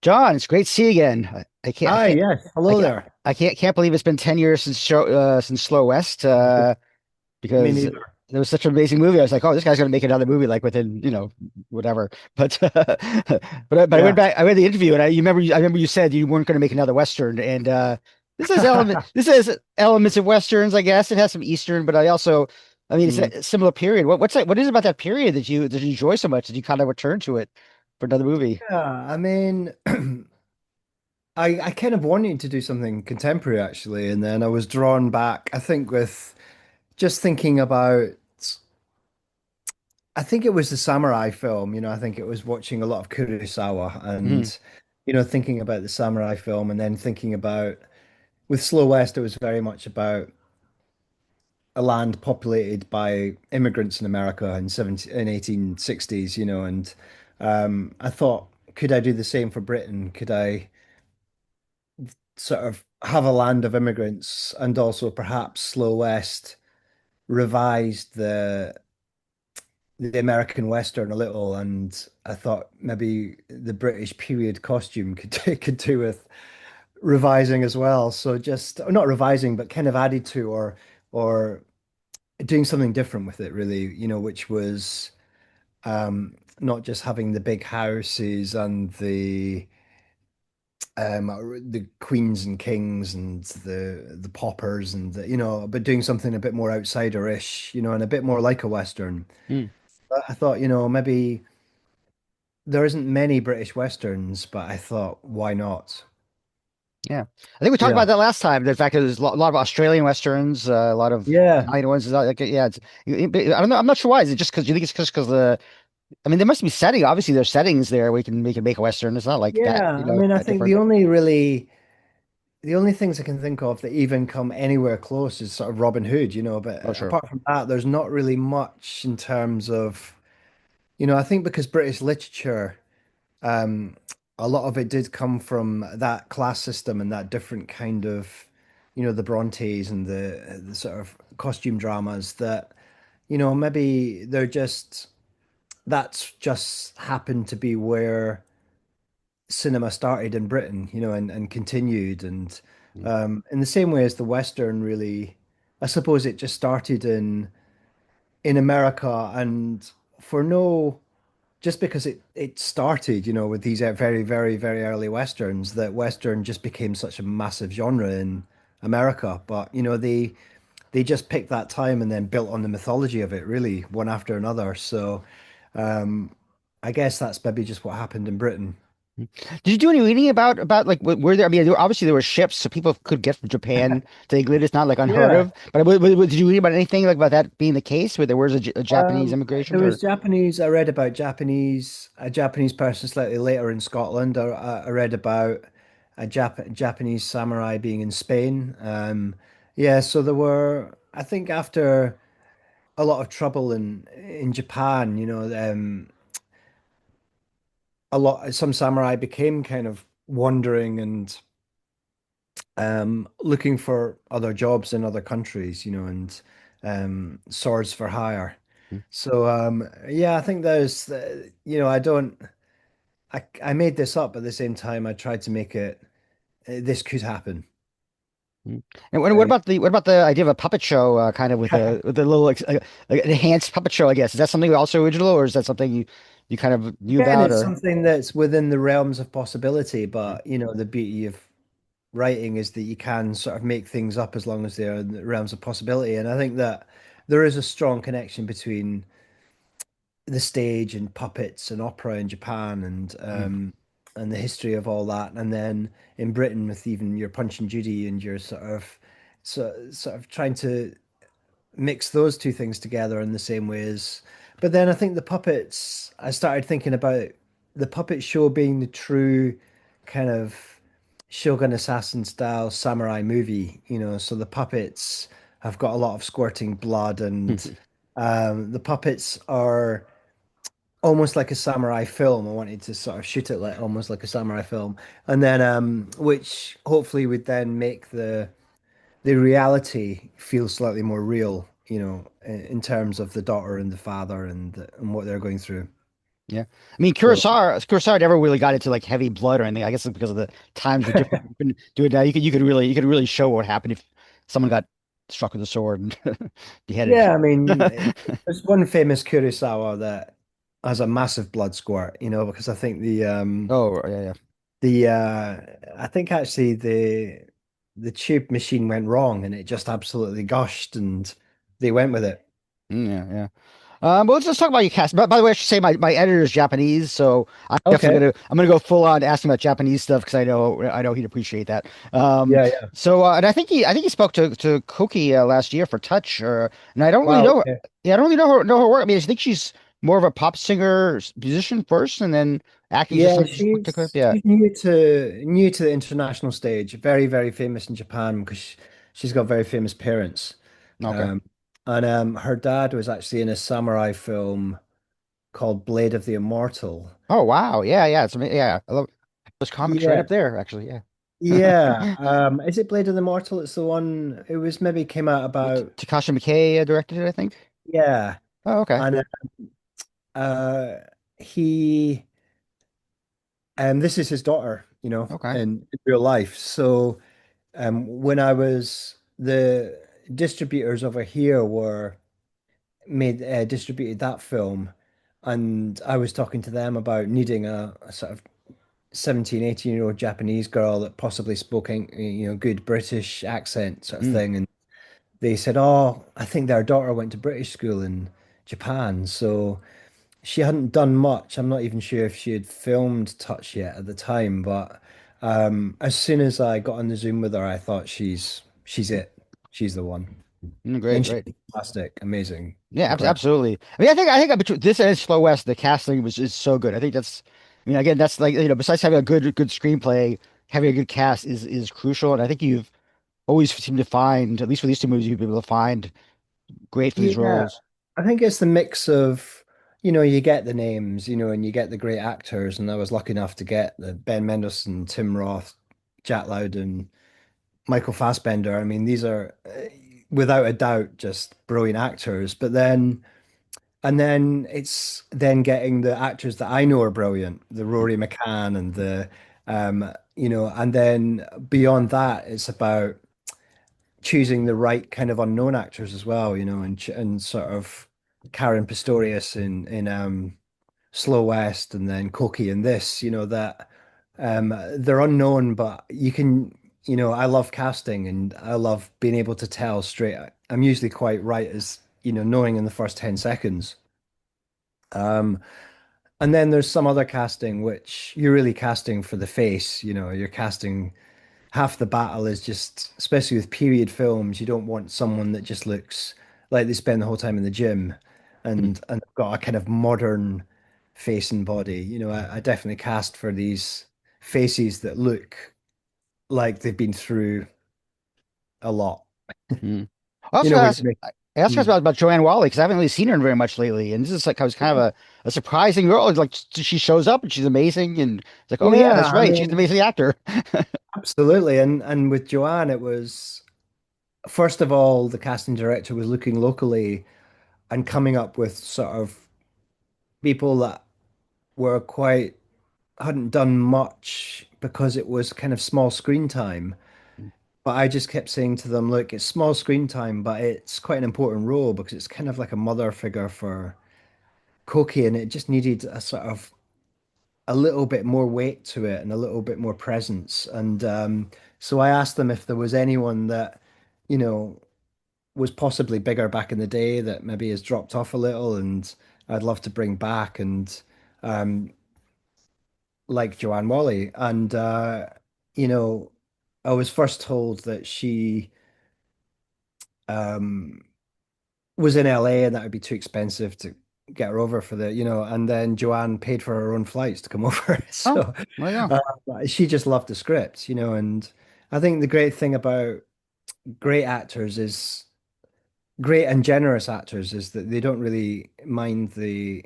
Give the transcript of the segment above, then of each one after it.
John, it's great to see you again. I can't, I Hi, can't, yes. I Hello can't, there. I can't believe it's been 10 years since Slow West, Me because neither. it was such an amazing movie. I was like, oh, this guy's gonna make another movie like within, whatever. But but I went Yeah. back, I read the interview, and I remember you said you weren't gonna make another Western, and this has elements of Westerns, I guess. It has some Eastern, but I mean, it's Mm. a similar period. What is it about that period that you enjoy so much that you kind of return to it for another movie? Yeah, I mean, I kind of wanted to do something contemporary actually, and then I was drawn back, I think, with just thinking about, I think it was the samurai film, I think it was watching a lot of Kurosawa Mhm. and, thinking about the samurai film and then thinking about, with Slow West, it was very much about a land populated by immigrants in America in 1860s, and I thought, could I do the same for Britain? Could I sort of have a land of immigrants and also perhaps Slow West revised the American Western a little? And I thought maybe the British period costume could do with revising as well. So just not revising, but kind of added to or doing something different with it, really, which was not just having the big houses and the queens and kings and the poppers and but doing something a bit more outsider-ish, and a bit more like a Western. Mm. But I thought, maybe there isn't many British Westerns, but I thought, why not? Yeah, I think we talked Yeah. about that last time. The fact that there's a lot of Australian westerns, a lot of Yeah. Italian ones. Like, yeah, I don't know. I'm not sure why. Is it just because you think it's just because the? I mean, there must be setting. Obviously, there's settings there we can make a western. It's not like that, Yeah. I mean, I that think different. the only things I can think of that even come anywhere close is sort of Robin Hood, but Oh, sure. apart from that, there's not really much in terms of, I think because British literature, um, a lot of it did come from that class system and that different kind of, the Brontes and the sort of costume dramas that, maybe that's just happened to be where cinema started in Britain, and continued. And Mm. in the same way as the Western really, I suppose it just started in America and for no, just because it started, with these very, very, very early Westerns, that Western just became such a massive genre in America. But, they just picked that time and then built on the mythology of it, really, one after another. So I guess that's maybe just what happened in Britain. Did you do any reading about like where there? I mean, obviously there were ships, so people could get from Japan to England. It's not like unheard Yeah. of. But did you read about anything like about that being the case, where there was a Japanese immigration There was or? Japanese. I read about a Japanese person slightly later in Scotland. I read about a Japanese samurai being in Spain. Yeah, so there were. I think after a lot of trouble in Japan, some samurai became kind of wandering and looking for other jobs in other countries, and swords for hire. So yeah, I think I don't. I made this up, but at the same time, I tried to make it. This could happen. Mm. And what Uh, about the idea of a puppet show, kind of with a little like enhanced puppet show? I guess is that something also original, or is that something you kind of knew Again, about, it's or? something that's within the realms of possibility, but the beauty of writing is that you can sort of make things up as long as they're in the realms of possibility. And I think that there is a strong connection between the stage and puppets and opera in Japan Mm. and the history of all that, and then in Britain with even your Punch and Judy and your sort of trying to mix those two things together in the same ways. But then I think the puppets, I started thinking about the puppet show being the true kind of Shogun Assassin style samurai movie, so the puppets have got a lot of squirting blood and the puppets are almost like a samurai film. I wanted to sort of shoot it like almost like a samurai film. And then which hopefully would then make the reality feel slightly more real, in terms of the daughter and the father and what they're going through. Yeah. I mean, So Kurosawa never really got into like heavy blood or anything. I guess it's because of the times were different. You couldn't do it now. You could really show what happened if someone got struck with a sword and beheaded. yeah, I mean, there's one famous Kurosawa that has a massive blood squirt, because I think Oh, yeah, yeah. I think actually the tube machine went wrong and it just absolutely gushed and they went with it. Yeah, yeah. But let's talk about your cast. By the way, I should say my editor is Japanese, so Okay. I'm gonna go full on asking about Japanese stuff because I know he'd appreciate that. Um, Yeah, yeah. and I think he spoke to Koki last year for Touch, and I don't really Wow. know. Okay. Yeah, I don't really know her work. I mean, I think she's more of a pop singer musician first, and then acting just Yeah, something just took her. Yeah. she's new to the international stage. Very, very famous in Japan because she's got very famous parents. Okay. Um, and her dad was actually in a samurai film called Blade of the Immortal. Oh wow. Yeah, yeah. Yeah. I love those comics right Yeah, up there, actually. yeah. Yeah. Is it Blade of the Immortal? It's the one. It was maybe came out about. Takashi Miike directed it, I think. Yeah, Oh, okay. and he this is his daughter, Okay. in real life. So when I was the distributors over here were made distributed that film, and I was talking to them about needing a sort of 17, 18-year-old Japanese girl that possibly spoke, good British accent sort of Mm. thing. And they said, "Oh, I think their daughter went to British school in Japan." So she hadn't done much. I'm not even sure if she had filmed Touch yet at the time, but as soon as I got on the Zoom with her, I thought she's it. She's the one. Great, And she's great. fantastic, amazing, Yeah, incredible. absolutely. I mean, I think between this and Slow West, the casting was is so good. I think that's, I mean, again, that's like besides having a good screenplay, having a good cast is crucial. And I think you've always seemed to find, at least for these two movies, you've been able to find great for these Yeah, roles. I think it's the mix of, you get the names, and you get the great actors, and I was lucky enough to get the Ben Mendelsohn, Tim Roth, Jack Lowden, Michael Fassbender. I mean, these are without a doubt just brilliant actors. And then it's then getting the actors that I know are brilliant, the rorymacaan and and then beyond that, it's about choosing the right kind of unknown actors as well, and sort of Karen Pistorius in Slow West, and then Kōki in this, that they're unknown, but I love casting and I love being able to tell straight. I'm usually quite right as, knowing in the first 10 seconds. Um, and then there's some other casting which you're really casting for the face, you're casting half the battle is just, especially with period films, you don't want someone that just looks like they spend the whole time in the gym and got a kind of modern face and body. I definitely cast for these faces that look like they've been through a lot. Mm. I You also know, got when ask, you make, I also mm. asked about Joannewhalley because I haven't really seen her very much lately, and this is like I was kind of a surprising role. Like she shows up and she's amazing, and it's like, oh yeah, Yeah, that's I right, she's an mean, amazing actor. absolutely. And with Joanne, it was first of all, the casting director was looking locally and coming up with sort of people that were quite hadn't done much because it was kind of small screen time. But I just kept saying to them, look, it's small screen time, but it's quite an important role because it's kind of like a mother figure for Koki, and it just needed a sort of a little bit more weight to it and a little bit more presence. And so I asked them if there was anyone that, you know, was possibly bigger back in the day that maybe has dropped off a little and I'd love to bring back. And um, like Joanne Whalley. And you know, I was first told that she um was in LA and that would be too expensive to get her over for and then Joanne paid for her own flights to come over. Oh, So well, yeah. she just loved the script, and I think the great thing about great actors is great and generous actors is that they don't really mind the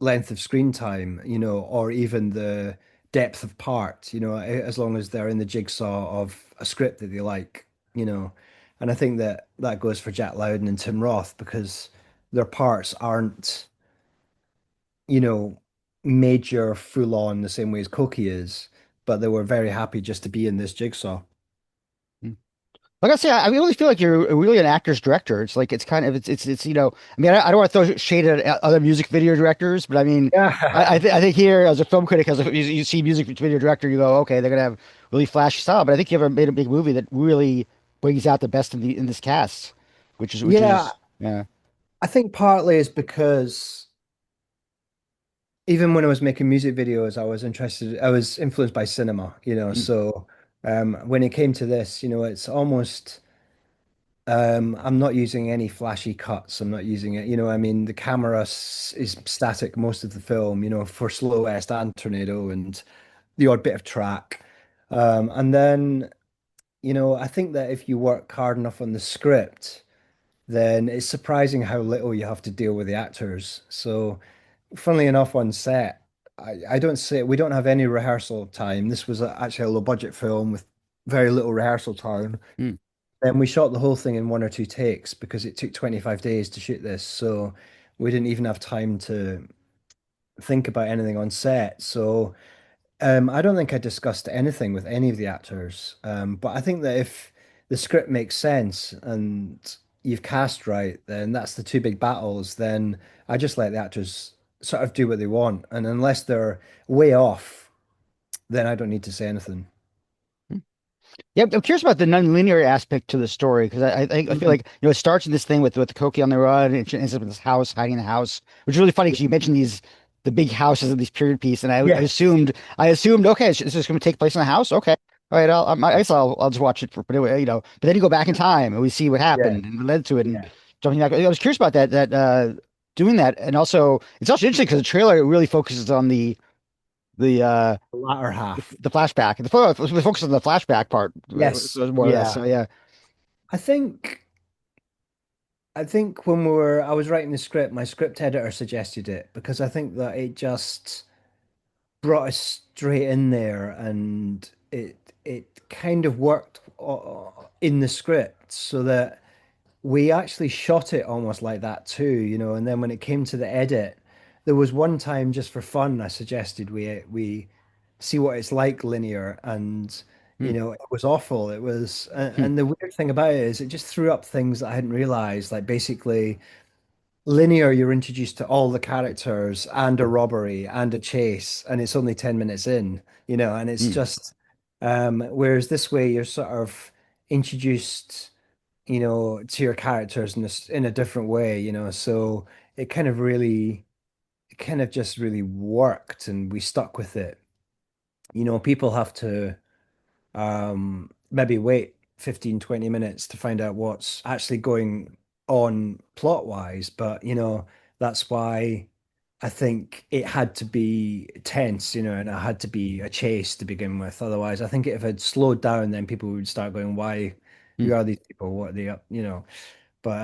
length of screen time, or even the depth of part, as long as they're in the jigsaw of a script that they like, you know. And I think that that goes for Jack Lowden and Tim Roth because their parts aren't, you know, major full on the same way as Koki is, but they were very happy just to be in this jigsaw. Like I say, I really feel like you're really an actor's director. It's like it's kind of it's I mean I don't want to throw shade at other music video directors, but I mean Yeah. I think here as a film critic, as you see music video director, you go okay they're gonna have really flashy style, but I think you ever made a big movie that really brings out the best in this cast, which Yeah, is yeah. I think partly is because even when I was making music videos, I was influenced by cinema, Mm, so when it came to this, it's almost I'm not using any flashy cuts. I'm not using it. I mean, the camera is static most of the film, for Slow West and Tornado and the odd bit of track. And then, I think that if you work hard enough on the script, then it's surprising how little you have to deal with the actors. So, funnily enough, on set, I don't say we don't have any rehearsal time. This was actually a low budget film with very little rehearsal time. mm, And we shot the whole thing in one or two takes because it took 25 days to shoot this. So we didn't even have time to think about anything on set. So I don't think I discussed anything with any of the actors. But I think that if the script makes sense and you've cast right, then that's the two big battles. Then I just let the actors sort of do what they want. And unless they're way off, then I don't need to say anything. mm. Yeah, I'm curious about the non-linear aspect to the story because I feel Mhm. like it starts in this thing with Koki on the run and it ends up in this house hiding in the house, which is really funny because you mentioned the big houses in these period piece, and Yes. I assumed okay, this is going to take place in a house. Okay, all right, I guess I'll just watch it for but anyway, But then you go back in time and we see what Yeah. happened and led to it and Yeah. jumping back. I was curious about that doing that, and also it's also interesting because the trailer really focuses on the uh The latter half. the flashback. The focus on the flashback part Yes. more or less. Yeah. So yeah. I think when I was writing the script, my script editor suggested it because I think that it just brought us straight in there and it kind of worked in the script so that we actually shot it almost like that too, and then when it came to the edit, there was one time just for fun I suggested we see what it's like linear and Hmm, it was awful. It was hmm, and the weird thing about it is it just threw up things that I hadn't realized, like basically linear, you're introduced to all the characters and a robbery and a chase, and it's only 10 minutes in, and it's hmm, just whereas this way you're sort of introduced, to your characters in a different way, so it kind of really it kind of just really worked and we stuck with it. People have to maybe wait 15, 20 minutes to find out what's actually going on plot wise. But, that's why I think it had to be tense, and it had to be a chase to begin with. Otherwise, I think if it had slowed down, then people would start going, why, hmm. who are these people? What are they up, But,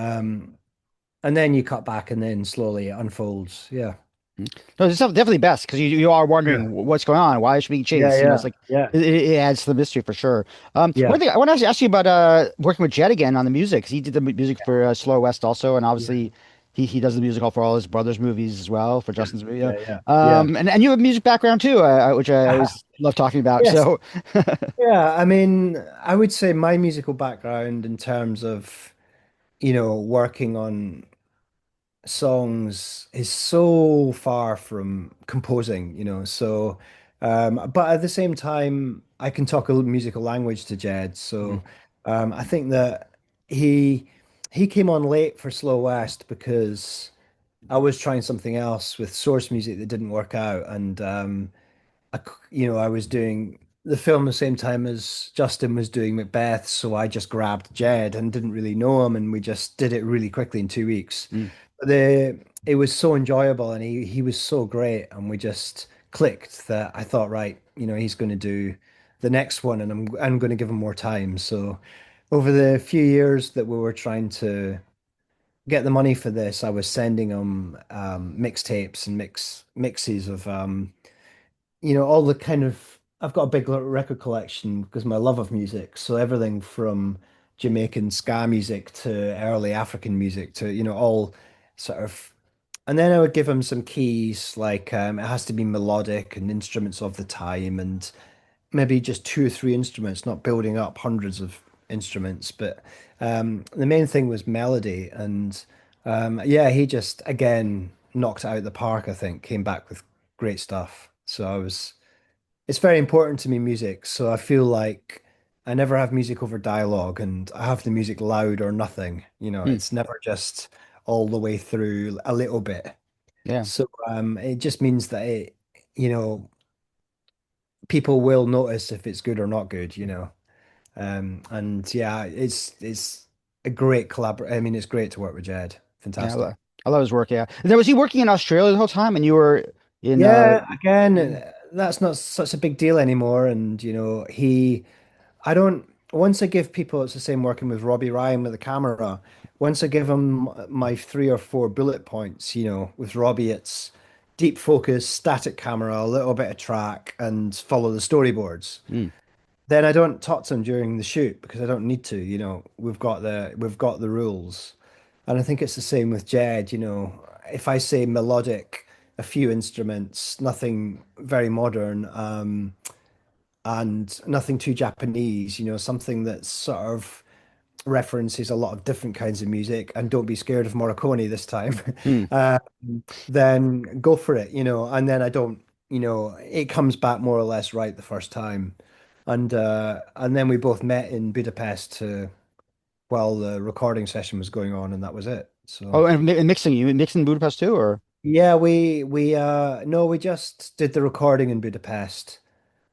and then you cut back and then slowly it unfolds. Yeah. No, it's definitely best because you are Yeah. wondering what's going on, why is she being Yeah. chased? It's Yeah. like Yeah. it adds to the mystery for sure. One Yeah. thing I want to ask you about working with Jed again on the music 'cause he did the music for Slow West also, and Yeah. obviously he does the music all for all his brothers' movies as well for Justin's movie. Yeah. Yeah. Yeah. And you have a music background too, which I always love talking about. Yes. So, Yeah, I mean, I would say my musical background in terms of, working on songs is so far from composing, so but at the same time I can talk a musical language to Jed. So I think that he he came on late for Slow West because I was trying something else with source music that didn't work out and I was doing the film the same time as Justin was doing Macbeth, so I just grabbed Jed and didn't really know him, and we just did it really quickly in 2 weeks. mm, It was so enjoyable, and he was so great, and we just clicked that I thought, right, he's going to do the next one, and I'm going to give him more time. So over the few years that we were trying to get the money for this, I was sending him mixtapes and mixes of all the kind of I've got a big record collection because of my love of music. So everything from Jamaican ska music to early African music to, all sort of And then I would give him some keys, like it has to be melodic and instruments of the time, and maybe just two or three instruments, not building up hundreds of instruments. But the main thing was melody, and yeah, he just again knocked it out of the park. I think came back with great stuff. So I was. It's very important to me, music. So I feel like I never have music over dialogue, and I have the music loud or nothing. Hmm. It's never just all the way through a little bit. Yeah. So it just means that you know, people will notice if it's good or not good. And yeah, it's a great collabor. I mean, it's great to work with Jed. Yeah. Fantastic. I love his work. Yeah. And then was he working in Australia the whole time, and you were in Yeah, again, yeah. that's not such a big deal anymore. And I don't. Once I give people, it's the same working with Robbie Ryan with the camera. Once I give him my three or four bullet points, with Robbie, it's deep focus, static camera, a little bit of track, and follow the storyboards. Hmm. Then I don't talk to him during the shoot because I don't need to. We've got the rules, and I think it's the same with Jed. If I say melodic, a few instruments, nothing very modern, and nothing too Japanese. Something that sort of references a lot of different kinds of music, and don't be scared of Morricone this time. Hmm. uh, then go for it. And then I don't. It comes back more or less right the first time. And then we both met in Budapest while the recording session was going on, and that was it. Oh, So and mixing, you mixing Budapest too, or yeah, we no, we just did the recording in Budapest.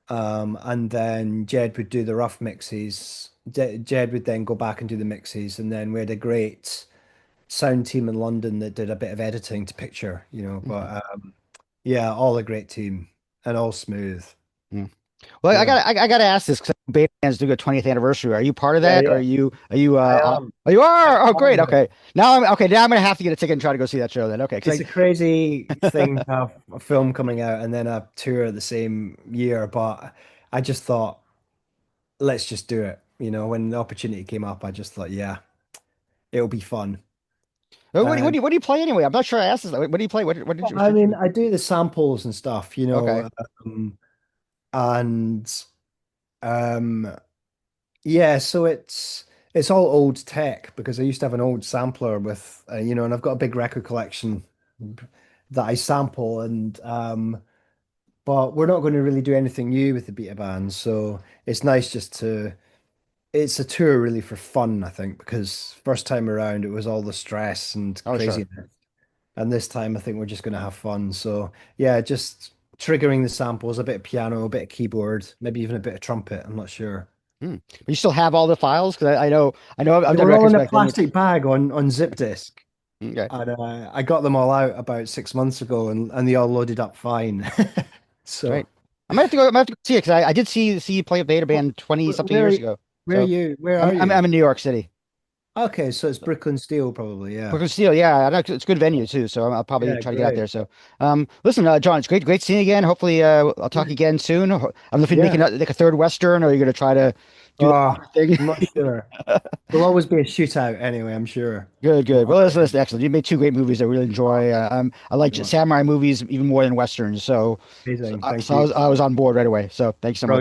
And then Jed would do the rough mixes. Jed would then go back and do the mixes, and then we had a great sound team in London that did a bit of editing to picture. But okay. yeah, all a great team and all smooth. Hmm. Well, Yeah. I gotta ask this because Beta Band's doing a 20th anniversary. Are you part of Yeah, that? Or yeah. are you I on? am. Oh, you I'm are. Oh, part great. of it. Okay. Now I'm gonna have to get a ticket and try to go see that show then. Okay. It's a crazy thing to have a film coming out and then a tour the same year, but I just thought, let's just do it. When the opportunity came up, I just thought, yeah, it'll be fun. Um, what do you play anyway? I'm not sure I asked this. What do you play? What did you? I mean, I do the samples and stuff, Okay. um, and um, yeah, so it's all old tech because I used to have an old sampler with, and I've got a big record collection that I sample, and but we're not going to really do anything new with the beta band, so it's nice just to. It's a tour really for fun, I think, because first time around it was all the stress and Oh, sure. craziness. And this time, I think we're just going to have fun. So, yeah, just triggering the samples, a bit of piano, a bit of keyboard, maybe even a bit of trumpet. I'm not sure. Hmm. But you still have all the files? Because I know I've They done were all records in a back then. plastic bag on zip disk. Okay. And I got them all out about 6 months ago, and they all loaded up fine. So, Great. I might have to go see it because I did see you play a Beta Band 20 something where years ago. where are So you? Where are I'm you? in New York City. Okay, so it's Brooklyn Steel, probably. Yeah. Brooklyn Steel, yeah, I know it's a good venue too, so I'll probably Yeah, try to get out great. there. So, listen, John, it's great seeing you again. Hopefully, I'll talk again soon. I don't know if you're Yeah. making like a third Western, or you're gonna try to do the Oh, modern thing. I'm not sure. There'll always be a shootout anyway, I'm sure. Good. Well, listen, excellent. You made two great movies I really enjoy. I like Yeah. samurai movies even more than Westerns, so Amazing. Thank so you. I was on board right away. So, thanks so much. Brilliant.